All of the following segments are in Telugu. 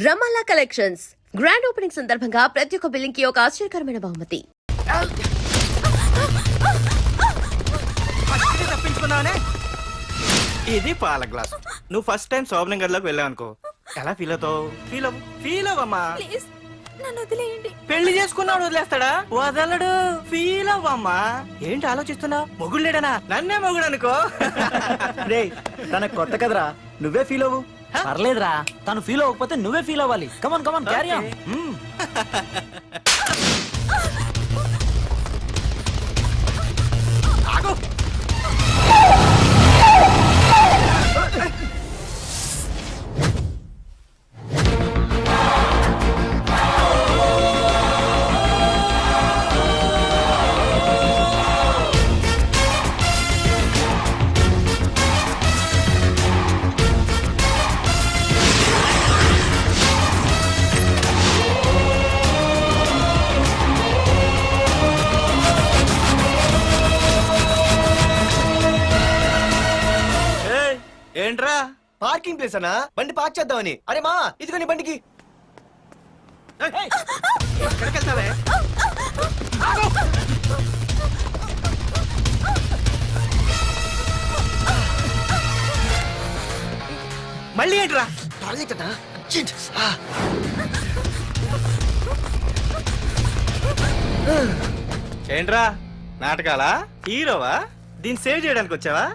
రమాలా కలెక్షన్స్ గ్రాండ్ ఓపెనింగ్ సందర్భంగా ప్రతి ఒక్క బిల్లింగ్ కి ఒక ఆశ్చర్యకరమైన బహుమతి. తప్పించుకున్నావనే. ఇది పాల గ్లాస్. నువ్వు ఫస్ట్ టైం శోభనం గదిలోకి వెళ్ళావు అనుకో, ఎలా ఫీల్ అవుతావు? ఫీల్ అవ్వమ్మా. నన్ను వదిలేయండి. పెళ్లి చేసుకున్నాడు వదిలేస్తాడా? వదలడు. ఫీల్ అవ్వమ్మా. ఏంటి ఆలోచిస్తున్నావు? మొగుడు లేడనా? నన్నే మొగుడు అనుకో. రే తన కొత్త కదరా, నువ్వే ఫీల్ అవ్వు. పర్లేదురా, తను ఫీల్ అవ్వకపోతే నువ్వే ఫీల్ అవ్వాలి. కమాన్ కమాన్ క్యారీ ఆన్. ఏంట్రా? పార్కింగ్ ప్లేస్ అన్నా, బండి పార్క్ చేద్దామని. అరే మా ఇదిగో నీ బండికి. ఎక్కడికి వెళ్తావే? మళ్ళీ ఏంట్రా? ఏంట్రా నాటకాలా? హీరోవా? దీన్ని సేవ్ చేయడానికి వచ్చావా?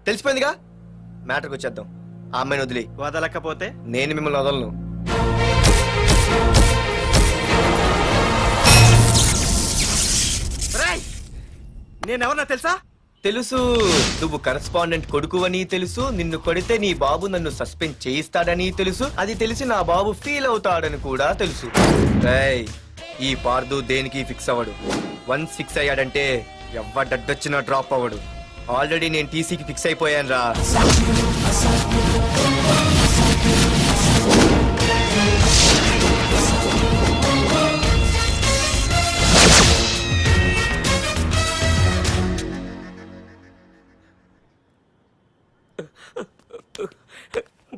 తెలిసిపోయిందిగా, మ్యాటర్కి వచ్చేద్దాం. ఆ అమ్మాయిని వదిలి. వదలకపోతే నేను మిమ్మల్ని వదలను. నేనెవరన్నా తెలుసా? తెలుసు, నువ్వు కరెస్పాండెంట్ కొడుకు అని తెలుసు. నిన్ను కొడితే నీ బాబు నన్ను సస్పెండ్ చేయిస్తాడని తెలుసు. అది తెలిసి నా బాబు ఫీల్ అవుతాడని కూడా తెలుసు. రేయ్, ఈ పార్దు దేనికి ఫిక్స్ అవ్వడు. వన్స్ ఫిక్స్ అయ్యాడంటే ఎవ్వడడ్డొచ్చినా డ్రాప్ అవ్వడు. ఆల్రెడీ నేను టీసీకి ఫిక్స్ అయిపోయాను రా.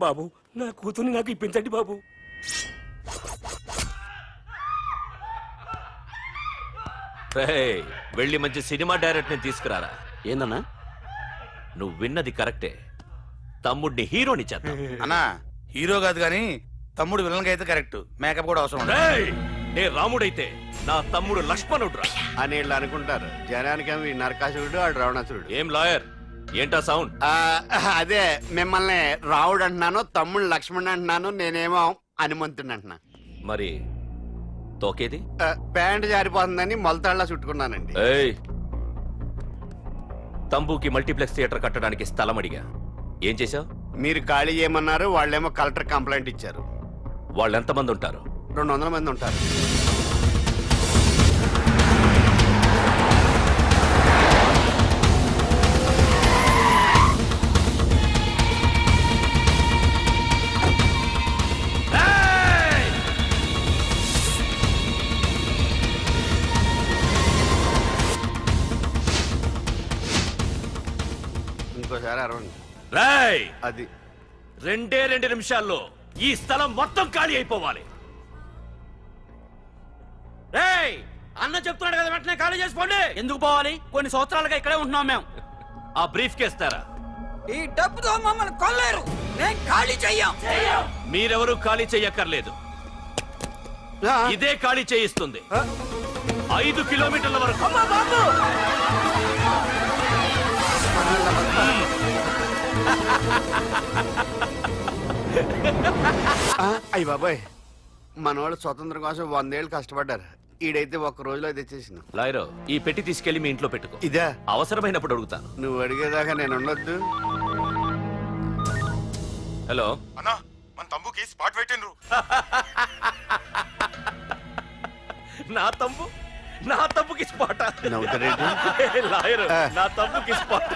బాబు, నా కూతుర్ని నాకు ఇప్పించండి బాబు. వెళ్ళి మంచి సినిమా డైరెక్ట్ ని తీసుకురారా. ఏందన్నా? నువ్వు విన్నది కరెక్టే. తమ్ముడిని హీరోని చేద్దాం. అన్నా, హీరో కాదు గాని తమ్ముడు విలన్ అయితే కరెక్ట్. మేకప్ కూడా అవసరం. నే రాముడైతే నా తమ్ముడు లక్ష్మణుడు అని వీళ్ళు అనుకుంటారు. జనానికేమో నరకాసురుడు, ఆడు రావణాసురుడు. ఏం లాయర్, ఏంటా సౌండ్? అదే మిమ్మల్ని రావుడు అంటున్నాను, తమ్ముడు లక్ష్మణ్ అంటున్నాను, నేనేమో హనుమంతుడు అంటున్నా. మరి తోకేది? ప్యాంట్ జారిపోతుందని మొలతాళ్ళ చుట్టుకున్నానండి. తంబుకి మల్టీప్లెక్స్ థియేటర్ కట్టడానికి స్థలం అడిగా. ఏం చేశావు? మీరు ఖాళీ చేయమన్నారు, వాళ్ళేమో కలెక్టర్ కంప్లైంట్ ఇచ్చారు. వాళ్ళు ఎంతమంది ఉంటారు? 200 మంది ఉంటారు. ఇంకోసారి అరవండి. రాయ్, అది 2 నిమిషాల్లో ఈ స్థలం మొత్తం ఖాళీ అయిపోవాలి. రేయ్, అన్న చెప్తున్నాడు కదా, వెంటనే ఖాళీ చేసుకోండి. ఎందుకు పోవాలి? కొన్ని సంవత్సరాలుగా ఇక్కడే ఉంటున్నాం మేము. ఆ బ్రీఫ్ కేస్తారా? ఈ డబ్బుతో మమ్మల్ని కొల్లేరు. నేను ఖాళీ చెయ్యం. మీరెవరూ ఖాళీ చెయ్యక్కర్లేదు. ఇదే ఖాళీ చేయిస్తుంది. 5 కిలోమీటర్ల వరకు. అయ్య బాబాయ్, మనవాళ్ళు స్వతంత్రం కోసం 100 ఏళ్ళు కష్టపడ్డారు. ఈడైతే ఒక్క రోజులో తెచ్చేసిన. లాయరో, ఈ పెట్టి తీసుకెళ్లి మీ ఇంట్లో పెట్టుకో. ఇదే అవసరమైనప్పుడు అడుగుతాను. నువ్వు అడిగేదాకా నేను ఉండొద్దు. హలో అన్నా, మన తమ్ముకి స్పాట్ పెట్టిండ్రు. నా తమ్ముకి స్పాట్. నవ్వుతారేంటి? లాయరు, నా తమ్ముకి స్పాట్.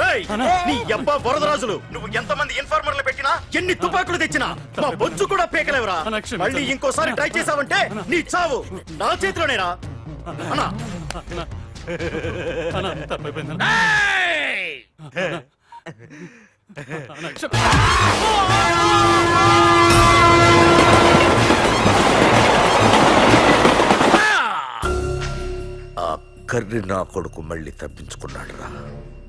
రేయ్, నీ యబ్బా బురదరాజులు నువ్వు ఎంతమంది ఇన్ఫార్మర్లు పెట్టినా ఎన్ని తుపాకులు తెచ్చినా మా బొచ్చు కూడా పీకలేవురా. మళ్ళీ ఇంకోసారి ట్రై చేసావంటే నీ చావు నా చేతిలోనేరా. అన్నా ఏయ్! ఆ కర్రి నా కొడుకు మళ్ళీ తప్పించుకున్నాడు రా.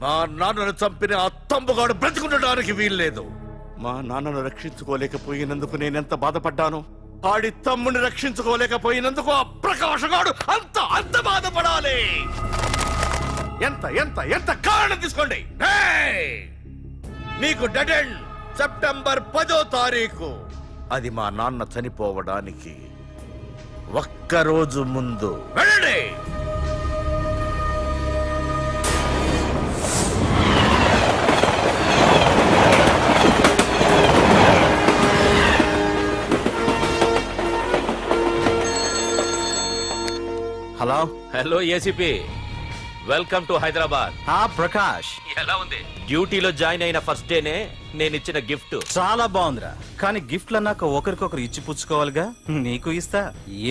మా నాన్నను చంపిన ఆ తంబుగాడు బ్రతికుండడానికి వీల్లేదు. మా నాన్నను రక్షించుకోలేకపోయినందుకు నేనెంత బాధపడ్డాను, ఆడి తమ్ముని రక్షించుకోలేకపోయినందుకు ఆ ప్రకాశగాడు అంత బాధపడాలి. ఎంత ఎంత ఎంత కారణం తీసుకోండి. ఏయ్! మీకు డెడ్ ఎండ్ సెప్టెంబర్ 10వ తారీఖు. అది మా నాన్న చనిపోవడానికి ఒక్కరోజు ముందు. వెళ్ళండి. Hello. Hello ACP, welcome to Hyderabad. Prakash, ఎలా ఉంది? డ్యూటీలో జాయిన్ అయిన ఫస్ట్ డేనే నేను ఇచ్చిన గిఫ్ట్. చాలా బాగుందిరా. కానీ గిఫ్ట్లు అన్నాక ఒకరికొకరు ఇచ్చి పుచ్చుకోవాలిగా. నీకు ఇస్తా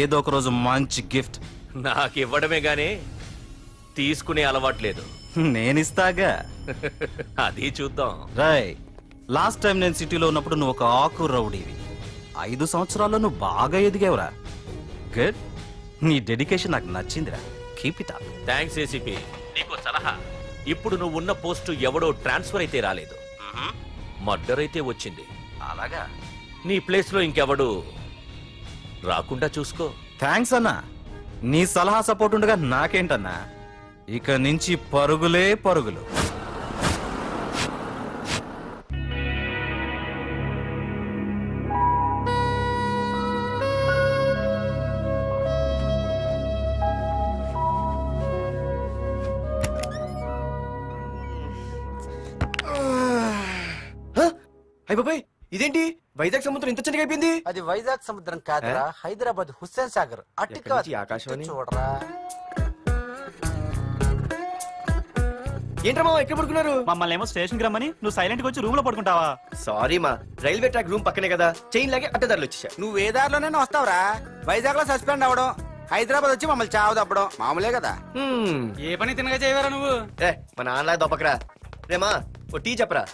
ఏదో ఒక రోజు మంచి గిఫ్ట్. నాకు ఇవ్వడమే గానీ తీసుకునే అలవాట్లేదు. నేనిస్తాగా. అది చూద్దాం. రాయ్, లాస్ట్ టైం నేను సిటీలో ఉన్నప్పుడు నువ్వు ఒక ఆకు రౌడీవి. 5 సంవత్సరాల్లో నువ్వు బాగా ఎదిగావురా. గుడ్. నీ డెడికేషన్ నాకు నచ్చిందిరా. Keep it up. Thanks ACP. నీకు సలహా, ఇప్పుడు నువ్వు ఉన్న పోస్టు ఎవడో ట్రాన్స్ఫర్ అయితే రాలేదు, మర్డర్ అయితే వచ్చింది. అలాగా? నీ ప్లేస్ లో ఇంకెవడు రాకుండా చూసుకో. థ్యాంక్స్ అన్నా. నీ సలహా సపోర్ట్ ఉండగా నాకేంటన్నా. ఇక నుంచి పరుగులే పరుగులు. అయ్య బాబాయ్, ఇదేంటి వైజాగ్ సముద్రం ఇంత చిన్నగా అయిపోయింది? అది వైజాగ్ సముద్రం కాదురా, హైదరాబాద్ హుస్సేన్ సాగర్. అటు ఎక్కడి కాదు, నుంచి ఆకాశవాణి? ఇటు చూడరా. ఏంట్రా మామ ఎక్కడ పడుకున్నారు? మమ్మల్ని ఏమో స్టేషన్ కి రమ్మని నువ్వు సైలెంట్ గా వచ్చి రూమ్ లో పడుకుంటావా? సారీ మా, రైల్వే ట్రాక్ రూమ్ పక్కనే కదా, చైన్ లాగే అడ్డదారులు వచ్చేసా. నువ్వు ఏ దారిలోనే వస్తావురా. వైజాగ్ లో సస్పెండ్ అవ్వడం, హైదరాబాద్ వచ్చి మమ్మల్ని చావు తప్పడం మామూలే కదా. ఏ పని తినగా చేయవరా నువ్వు? మా నాన్నలా దొప్పకరా. రేమా ఓ టీ చెప్పరా.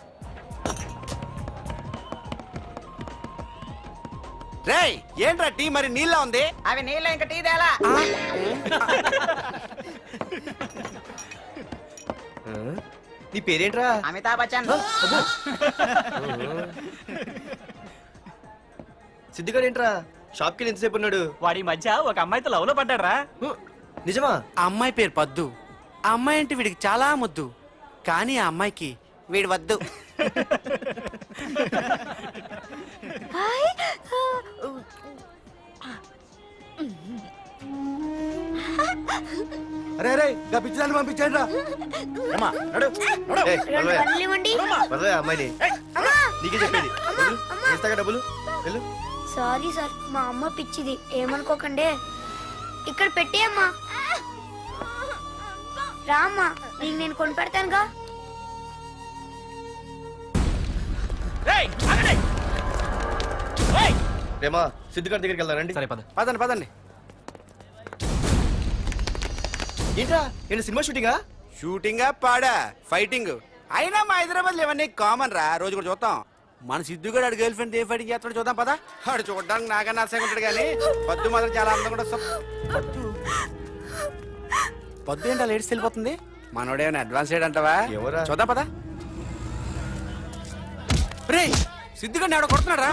రేయ్, ఏంట్రా టీ మరి నీళ్ళ ఉంది? అవి నీళ్ళ ఇంకా టీ తేలా. నీ పేరేంట్రా? అమితాబ్ బచ్చన్. సిద్ధిగాడు ఏంట్రా షాప్ కి ఎంతసేపు ఉన్నాడు? వాడి మధ్య ఒక అమ్మాయితో లవ్ లో పడ్డారా? నిజమా? ఆ అమ్మాయి పేరు పద్దు. ఆ అమ్మాయి అంటే వీడికి చాలా ముద్దు, కానీ ఆ అమ్మాయికి వీడు వద్దు. అరే అరే గా పిచ్చిదాన్ని పంపించండి రా. అమ్మాయిని నీకే చెప్పేది. ఇస్తాగా డబ్బులు. వెళ్ళు. సారీ సార్, మా అమ్మ పిచ్చిది, ఏమనుకోకండి. ఇక్కడ పెట్టేయమ్మా. రామ్మా, నీకు నేను కొని పెడతానుగా. రేమా సిద్ధిగాడి దగ్గరికి వెళ్దానండి. సరే పద. పదండి పదండి. ఏంట్రా ఏంటి సినిమా షూటింగా? షూటింగ్ పాడా ఫైటింగ్ అయినా మా హైదరాబాద్ లో ఇవన్నీ కామన్ రా, రోజు కూడా చూద్దాం. మన సిద్ధుగాడు ఆడు గర్ల్ ఫ్రెండ్ ఏ ఫైటింగ్ చేస్తాడు చూద్దాం పదా. ఆడు చూడడానికి నాకన్నా అసహ్యంగా ఉంటాడు కానీ పద్దు మాత్రం చాలా అందంగా ఉంటుంది. పద్దు ఏంటో లేడీస్ వెళ్ళిపోతుంది. మనోడేమైనా అడ్వాన్స్ అంటావా? ఎవరా? చూద్దాం పదా. రే సిద్ధుగాడిని ఆడ కొడుతున్నాడు రా.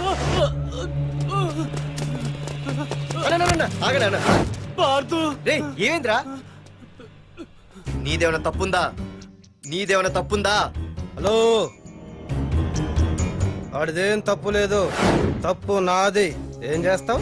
ఏమేంద్రా? నీదేమైనా తప్పుందా? నీదేమైనా తప్పుందా? హలో, ఆడిదేం తప్పు లేదు, తప్పు నాది. ఏం చేస్తావు?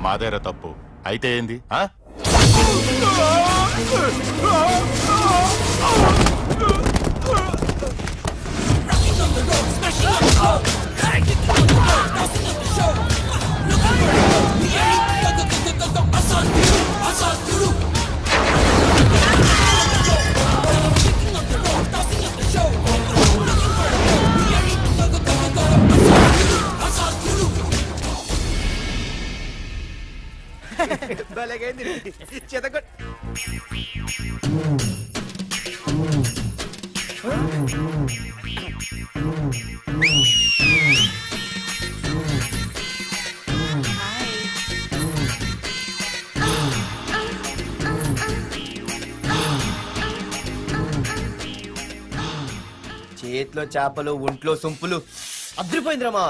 మాదేరా తప్పు అయితే ఏంది ఆ? చేతిలో చేపలు ఒంట్లో సొంపులు అద్రిపోయిందిరామా.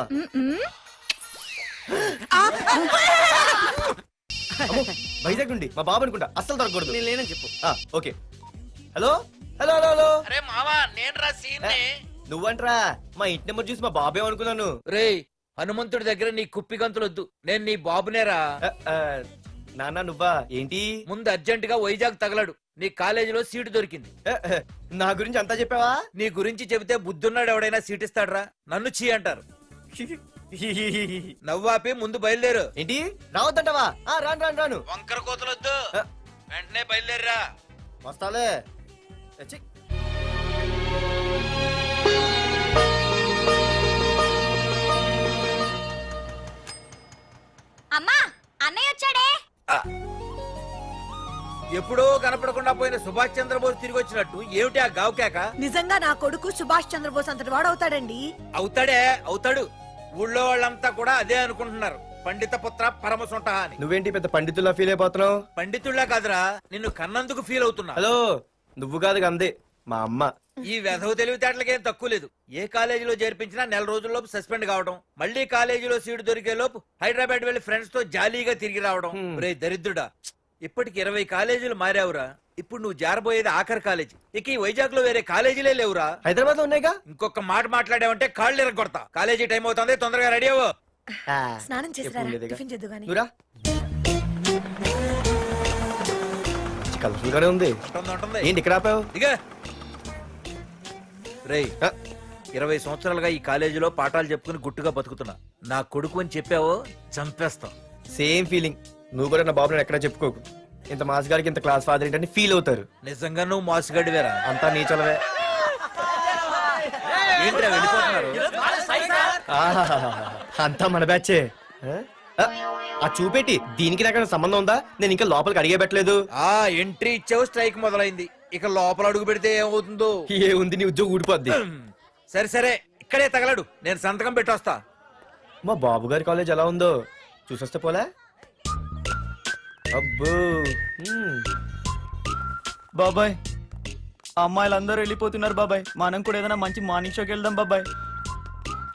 వైజాగ్ నుండి మా బాబు అనుకుంటా, అస్సలు దొరకకూడదు. నేను లేనని చెప్పు. Okay. Hello hello hello hello. అరే మావా నేను రా సీన్ నువ్వంట్రా? మా ఇంటి నెంబర్ చూసి మా బాబే అనుకున్నాను. రేయ్ హనుమంతుడి దగ్గర నీ కుప్పి గంతులొద్దు, నేను నీ బాబునేరా. నాన్న నువ్వా? ఏంటి? ముందు అర్జెంట్ గా వైజాగ్ తగలడు, నీ కాలేజీలో సీటు దొరికింది. నా గురించి అంతా చెప్పావా? నీ గురించి చెబితే బుద్ధున్నాడు ఎవడైనా సీట్ ఇస్తాడ్రా, నన్ను చీ అంటారు. నవ్వాపి ముందు బయలుదేరు. ఏంటి రావద్దంటావా? రాను రాను రాను. వంకర కోతలొద్దు, వెంటనే బయలుదేరరా. వస్తాలే. ఛీ. అమ్మా అన్నయ్య వచ్చాడే. ఎప్పుడో కనపడకుండా పోయిన సుభాష్ చంద్రబోస్ తిరిగి వచ్చినట్టు ఏమిటి ఆ గావుకేక? నిజంగా నా కొడుకు సుభాష్ చంద్రబోస్ అంతటి వాడు అవుతాడండి. అవుతాడే అవుతాడు, ఊళ్ళో వాళ్ళంతా కూడా అదే అనుకుంటున్నారు. పండిత పుత్ర పరమ సొంట అని. నువ్వేంటి పెద్ద పండితుల్లా ఫీల్ అయిపోతున్నావు? పండితుళ్ళ కాదురా, నిన్ను కన్నందుకు ఫీల్ అవుతున్నా. హలో, నువ్వు కాదు అందే మా అమ్మ. ఈ వెధవ తెలివితేటలకేం తక్కువ లేదు. ఏ కాలేజీలో చేర్పించినా నెల రోజుల్లోపు సస్పెండ్ కావడం, మళ్ళీ కాలేజీలో సీటు దొరికే లోపు హైదరాబాద్ వెళ్లి ఫ్రెండ్స్ తో జాలీగా తిరిగి రావడం. రే దరిద్రుడా, ఇప్పటికి 20 కాలేజీలు మారావురా. ఇప్పుడు నువ్వు జారబోయేది ఆఖరి కాలేజీ. ఇక ఈ వైజాగ్ లో వేరే కాలేజీలే లేవురా. హైదరాబాద్ లో ఉన్నాయిగా. ఇంకొక మాట మాట్లాడావంటే కాళ్ళు ఎరగొడతా. కాలేజీ టైం అవుతుంది, తొందరగా రెడీ అవ్వు. స్నానం చేసి ఎప్పుడు ఉండేదిగా. టిఫిన్ చేద్దు గాని. నువ్వురా. కలర్ఫుల్ గానే ఉంది. ఉంటుంది. ఏంటి ఇక్కడ ఆపావు? దిగా. రేయ్ 20 సంవత్సరాలుగా ఈ కాలేజీలో పాఠాలు చెప్పుకుని గుట్టుగా బతుకుతున్నా. నా కొడుకు అని చెప్పావో చంపేస్తాం. Same feeling. నువ్వు కూడా నా బాబు నేను ఎక్కడా చెప్పుకోకు. ఇంత మాస్ గారికి ఇంత క్లాస్ ఫాదర్ ఏంటని ఫీల్ అవుతారు. నిజంగా నువ్వు మాసుగడివేరా? అంతా నీ చలవే. ఏంట్రా వెళ్ళిపోతున్నారు? ఆహాహాహా. అంతా మన బ్యాచే. ఆ చూపెట్టి దీనికి నాకు సంబంధం ఉందా? నేను ఇంకా లోపలికి అడిగే పెట్టలేదు. ఆ ఎంట్రీ ఇచ్చావు, స్ట్రైక్ మొదలైంది. ఇక లోపల అడుగు పెడితే ఏమవుతుందో. ఏ ఉంది, నీ ఉద్యోగం ఊడిపోద్ది. సరే సరే, ఇక్కడే తగలడు, నేను సంతకం పెట్టొస్తా. మా బాబు గారి కాలేజ్ ఎలా ఉందో చూసొస్తే పోలే. అబ్బో. బాబాయ్ అమ్మాయిలందరూ వెళ్ళిపోతున్నారు బాబాయ్, మనం కూడా ఏదైనా మంచి మార్నింగ్ షోకి వెళ్దాం బాబాయ్.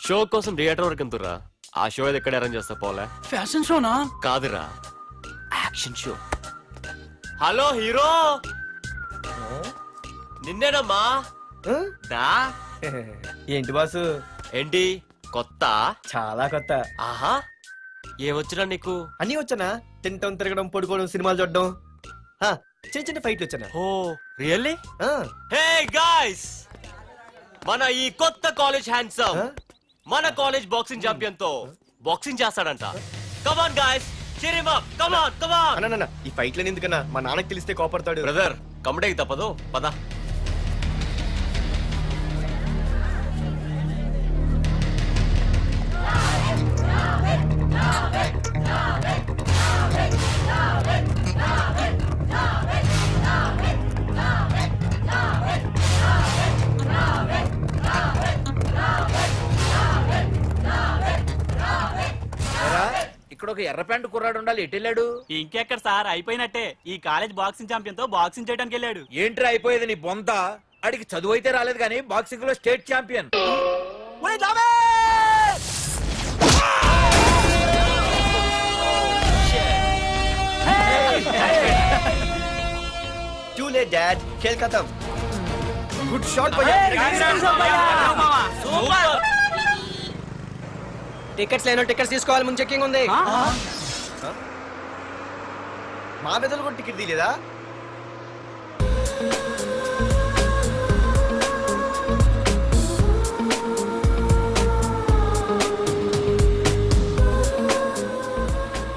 షో కోసం థియేటర్ వరకు ఎంతురా? ఆ షో ఏది ఎక్కడ అరేంజ్ చేస్తా పోలే? ఫ్యాషన్ షోనా? కాదురా, యాక్షన్ షో. హలో హీరో, నిన్నేనమ్మా. దా. ఏంటి బాసు? ఏంటి కొత్త? చాలా కొత్త. ఆహా, ఏమొచ్చినా నీకు? అన్నీ వచ్చానా? తింటం, తిరగడం, పడుకోవడం, సినిమాలు చూడడం, చిన్న చిన్న ఫైట్లు వచ్చానా? ఓ రియల్లీ? హే గాయ్స్, మన ఈ కొత్త కాలేజ్ హ్యాండ్సమ్ మన కాలేజ్ బాక్సింగ్ ఛాంపియన్ తో బాక్సింగ్ చేస్తాడంట. Come on guys, cheer him up. Come on, come on. అన్న ఈ ఫైట్లని ఎందుకన్నా? మా నాన్నకి తెలిస్తే కోపడతాడు. బ్రదర్ కమడేకి తప్పదు, పద. ఇక్కడ ఒక ఎర్ర ప్యాంటు కుర్రాడు ఉండాలి, ఎటు వెళ్ళాడు? ఇంకెక్కడ సార్, అయిపోయినట్టే. ఈ కాలేజ్ బాక్సింగ్ ఛాంపియన్ తో బాక్సింగ్ చేయడానికి వెళ్ళాడు. ఏంట్రా అయిపోయేది నీ బొంత? అడిగి చదువు అయితే రాలేదు కానీ బాక్సింగ్ లో state champion. Too late, Dad. खेल खत्म. Good shot, भैया. టికెట్స్ లేనో టికెట్స్ తీసుకోవాలి, ముందు చెక్కింగ్ ఉంది. మా పెద్దలు కూడా టికెట్ తీయలేదా?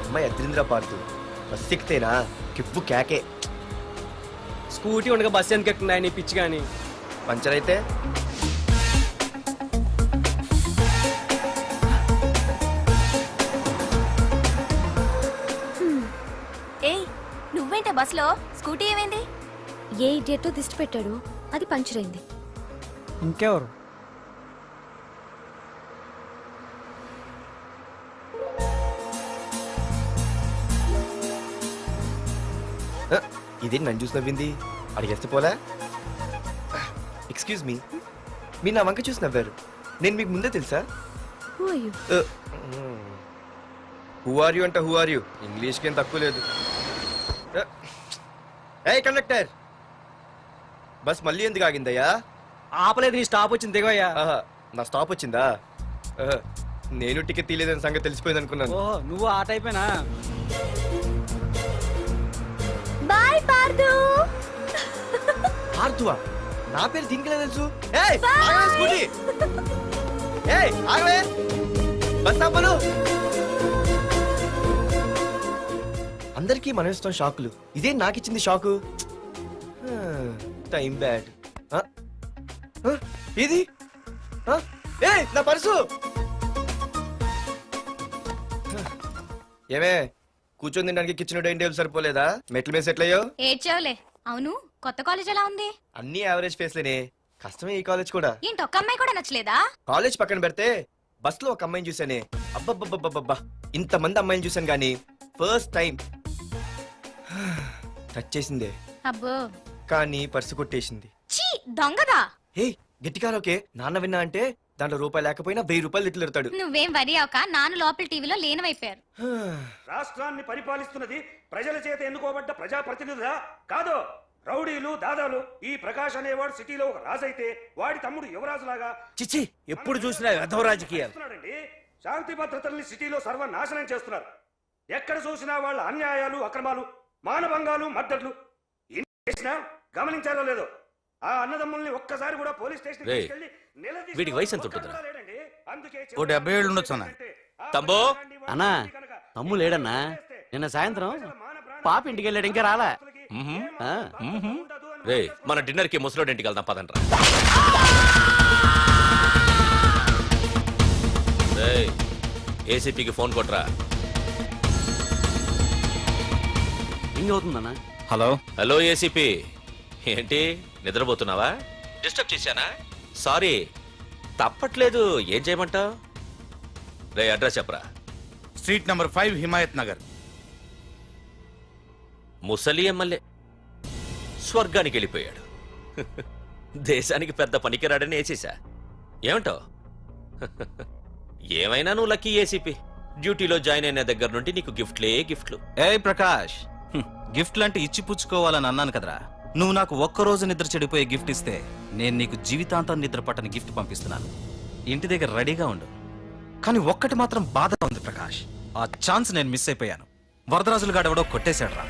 అమ్మాయి అద్రింద్ర పార్తు బస్ ఎక్కితేనా కిప్పు కేకే. స్కూటీ ఉండగా బస్సు ఎందుకు ఎక్కుతున్నాయి నీ పిచ్చి కానీ. పంచర్ అయితే ఏయ్ నువ్వేంటే బస్సులో? స్కూటీ ఏమైంది? ఏ ఇడియట్ దిష్టి పెట్టాడు, అది పంచర్ అయింది. ఇంకెవరు? ఇదేంటి నన్ను చూసి నవ్వింది? అడిగేస్తే పోలే. ఎక్స్క్యూజ్ మీ, మీరు నా వంక చూసి నవ్వారు. నేను మీకు ముందే తెలుసా? హూ ఆర్ యూ అంటే హూ ఆర్ యూ, ఇంగ్లీష్కి ఏం తక్కువ లేదు. ఏ కండక్టర్, బస్ మళ్ళీ ఎందుకు ఆగిందయ్యా? ఆపలేదు, నీ స్టాప్ వచ్చింది దిగోయ్యా. ఆహా, నా స్టాప్ వచ్చిందా? ఆహా, నేను టికెట్ తీయలేదని సంగతి తెలిసిపోయింది అనుకున్నాను. ఓహో, నువ్వు ఆ టైపేనా? బాయ్ పార్దు. ఆర్తువా? నా పేరు దీనికిలే తెలుసు. ఏయ్ ఆగవే స్కూటీ. ఏయ్ ఆగవే, బస్ ఆపను. అందరికీ మనం ఇస్తాం షాకులు, ఇదే నాకు ఇచ్చింది షాకు. Time bad. ఇది ఏయ్ నా పర్సు. ఏమే కూర్చొని తినడానికి కిచెన్ డైనింగ్ టేబుల్ సరిపోలేదా? మెట్ల మీద సెట్ అయ్యో. ఏడ్చావులే. అవును, కొత్త కాలేజ్ ఎలా ఉంది? అన్ని యావరేజ్ ఫేస్లేనే, కష్టమే ఈ కాలేజ్ కూడా. ఏంటి ఒక్క అమ్మాయి కూడా నచ్చలేదా? కాలేజ్ పక్కన పెడితే బస్ లో ఒక అమ్మాయిని చూసానే, అబ్బబ్బబ్బబ్బబ్బా ఇంతమంది అమ్మాయిని చూసాను గానీ ఫస్ట్ టైం టచ్ చేసిందే. అబ్బో, కానీ పర్సు కొట్టేసింది. చీ దొంగదా. హే గట్టిగా ఓకే, నాన్న విన్నా అంటే దాంట్లో రూపాయి లేకపోయినా 1000 రూపాయలు ఇట్లు ఎడతాడు. నువ్వేం వరి అవక, నాన్న లోపల టీవీలో లేనవైపోయారు. రాష్ట్రాన్ని పరిపాలిస్తున్నది ప్రజల చేత ఎన్నుకోబడ్డ ప్రజాప్రతినిధులా కాదు, రౌడీలు దాదాలు. ఈ ప్రకాష్ అనేవాడు సిటీలో ఒక రాజైతే వాడి తమ్ముడు యువరాజులాగా చిచ్చి ఎప్పుడు చూసినా వెధవ రాజకీయాలు. చేస్తున్నాడండి. శాంతి భద్రతల్ని సిటీలో సర్వనాశనం చేస్తున్నారు. ఎక్కడ చూసినా వాళ్ళ అన్యాయాలు, అక్రమాలు, మానభంగాలు, మద్దతులు. ఇన్ని చేసినా గమనించారో లేదో, ఆ అన్నదమ్ముల్ని ఒక్కసారి కూడా పోలీస్ స్టేషన్ రేయ్, తీసుకెళ్లి నిలదీసిన వీడికి వయసు ఎంత ఒక్కడు ఉంటుందిరా? కూడా లేడండి. అందుకే ఓ 70 ఏళ్ళు ఉండొచ్చు అన్న. తమ్ముడు? అన్నా, తమ్ము లేడన్నా. నిన్న సాయంత్రం పాప ఇంటికి వెళ్ళాడు, ఇంకా రాలా. ఆ. రే, మన డిన్నర్ కి ముసలోడి ఇంటికి వెళ్దాం పదండ్రా. రేయ్, ఏసీపీకి ఫోన్ కొట్రా. రింగ్ అవుతుందన్నా. హలో హలో ఏసీపీ, ఏంటి నిద్రపోతున్నావా? డిస్టర్బ్ చేశానా? సారీ, తప్పట్లేదు. ఏం చేయమంటావు? రే అడ్రస్ చెప్పరా. Street number 5 Himayat Nagar. ముసలి ఎమ్మెల్యే స్వర్గానికి వెళ్ళిపోయాడు. దేశానికి పెద్ద పనికిరాడని వేసేసా. ఏమంటావు? ఏమైనా నువ్వు లక్కీ ఏసీపీ. డ్యూటీలో జాయిన్ అయిన దగ్గర నుండి నీకు గిఫ్ట్లే గిఫ్ట్లు. ఏయ్ ప్రకాష్, గిఫ్ట్ లాంటి ఇచ్చి పుచ్చుకోవాలని అన్నాను కదరా. నువ్వు నాకు ఒక్కరోజు నిద్ర చెడిపోయే గిఫ్ట్ ఇస్తే నేను నీకు జీవితాంతం నిద్ర పట్టని గిఫ్ట్ పంపిస్తున్నాను. ఇంటి దగ్గర రెడీగా ఉండు. కానీ ఒక్కటి మాత్రం బాధగా ఉంది ప్రకాష్, ఆ ఛాన్స్ నేను మిస్ అయిపోయాను. వరదరాజులు గాడెవడో కొట్టేశాడు రా.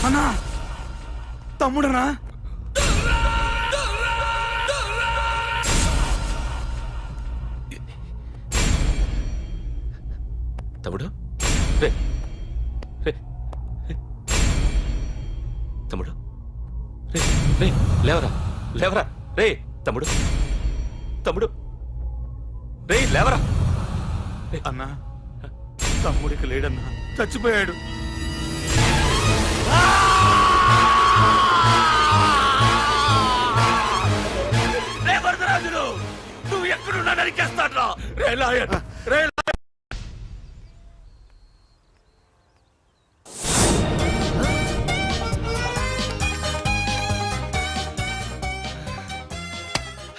అన్నా, తమ్ముడనా? తమ్ముడు? రే రే రే. తమ్ముడు? రే రే, లేవరా లేవరా. రే తమ్ముడు, తమ్ముడు, రే లేవరా. అన్నా, తమ్ముడికి లేడన్నా, చచ్చిపోయాడు. రే వరదరాజులు, నువ్వు ఎక్కడున్నా నరికేస్తాడ్రా. రే లాయర్, రే లాయర్.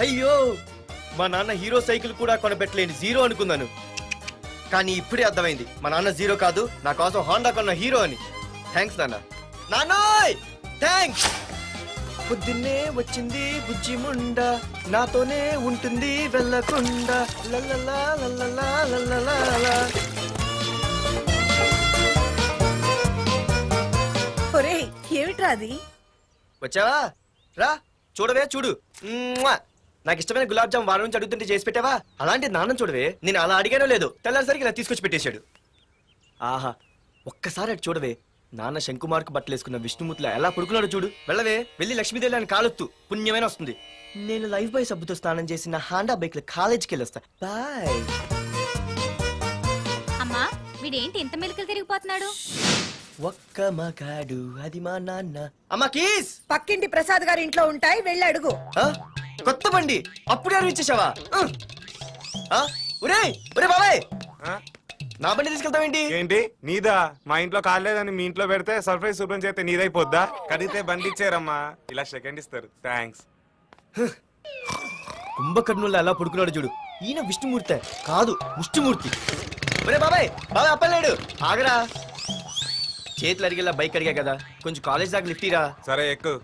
అయ్యో మా నాన్న హీరో సైకిల్ కూడా కొనబెట్టలేని జీరో అనుకున్నాను. కానీ ఇప్పుడే అర్థమైంది మా నాన్న జీరో కాదు, నా కోసం హోండా కొన్న హీరో అని. థ్యాంక్స్ నాన్న. నాన్నోయ్ థ్యాంక్స్. పొద్దున్నే వచ్చింది బుజ్జి ముండ, నాతోనే ఉంటుంది వెళ్ళకుండా. లల్లలా లల్లలా లల్లలా. ఒరే ఏమిట్రా అది? వచ్చావా? రా చూడవే చూడు. మ్మ్వా! నాకు ఇష్టమైన గులాబ్ జామ్ వారం నుంచి అడుగుతుంటే చేసి పెట్టావా? అలాంటి నాన్న చూడవే, నేను అలా అడిగానో లేదు, తెల్లారిసరికి ఇలా తీసుకొచ్చి పెట్టేశాడు. ఆహా ఒక్కసారి అటు చూడవే, నాన్న శంకుమార్కు బట్టలేసుకున్న విష్ణుమూర్తిలా ఎలా పడుకున్నాడు చూడు. వెళ్ళవే, వెళ్ళి లక్ష్మీదేవి అని కాలొత్తు, పుణ్యమైన వస్తుంది. నేను లైఫ్ బాయ్ సబ్బుతో స్నానం చేసి నా హాండా బైక్ లో కాలేజీకి వెళ్ళొస్తా. బాయ్. అమ్మా వీడేంటి ఇంత మెలికలు తిరిగిపోతున్నాడు? ఒక్క మగాడు అది మా నాన్న. అమ్మా కీస్. పక్కింటి ప్రసాద్ గారి ఇంట్లో ఉంటాయి, వెళ్ళి అడుగు. ఆ? కొత్త బండి అప్పుడే అరివిచ్చేసావా? ఒరే ఒరే బాబాయ్, నా బండి తీసుకెళ్తావేంటి? ఏంటి నీదా? మా ఇంట్లో కాలేదని మీ ఇంట్లో పెడితే సర్ప్రైజ్ శుభ్రం చేస్తే నీదైపోద్దా? కడిగితే బండి ఇచ్చారమ్మా, ఇలా సెకండ్ ఇస్తారు. థ్యాంక్స్. కుంభకర్ణుల్లో ఎలా పడుకున్నాడు చూడు. ఈయన విష్ణుమూర్తి కాదు ముష్టిమూర్తి. ఒరే బాబాయ్ బాబాయ్ అప్పలేడు, ఆగరా. చేతులు అడిగేలా బైక్ అడిగా కదా, కొంచెం కాలేజ్ దాకా లిఫ్ట్ ఇరా. సరే ఎక్కు.